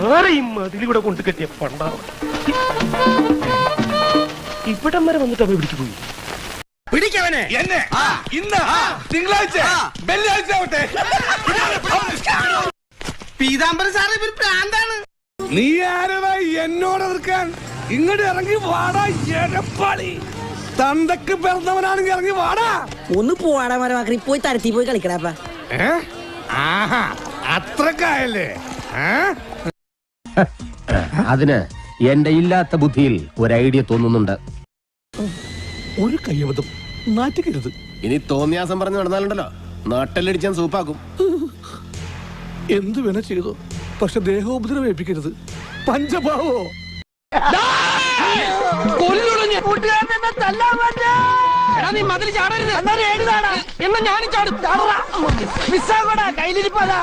ആരെയും അതിലൂടെ കൊണ്ട് കെട്ടിയ പണ്ടാവും ഇവിടം വരെ വന്നിട്ട് അവ പിടിച്ചു പോയി. പിടിക്കവനെ എന്നെ ഇന്ന് തിങ്കളാഴ്ച വെള്ളിയാഴ്ച ആവട്ടെ. പീതാംബരൻ സാറ് ഇവർ പ്രാന്താണ്. നീ ആരടാ എന്നോട് എതിർക്കാൻ? ഇങ്ങോട്ട് ഇറങ്ങി വാടാ എടപ്പാളി. തന്തക്ക് പിറന്നവനാണെങ്കിൽ ഇറങ്ങി വാടാ. ഒന്ന് പോവാടാ മരമാക്കി പോയി തരത്തി പോയി കളിക്കടാപ്പ. അത്രക്കായല്ലേ? അതിന് എന്റെ ഇല്ലാത്ത ബുദ്ധിയിൽ ഒരു ഐഡിയ തോന്നുന്നുണ്ട്. ഒരു കയ്യബദ്ധം നാറ്റിക്കരുത്. ഇനി തോന്നിയാസം പറഞ്ഞു നടന്നാലുണ്ടല്ലോ നാട്ടിലടിച്ചാൻ സൂപ്പാക്കും. എന്തു വേണ ചെയ്തോ, പക്ഷെ ദേഹോപദ്രവം ഏൽപ്പിക്കരുത്. പഞ്ചഭാവോ നീ മതിൽ ചാടരുത്. എന്നാ ഞാനും ചാടും. കയ്യിലിരിപ്പതാ.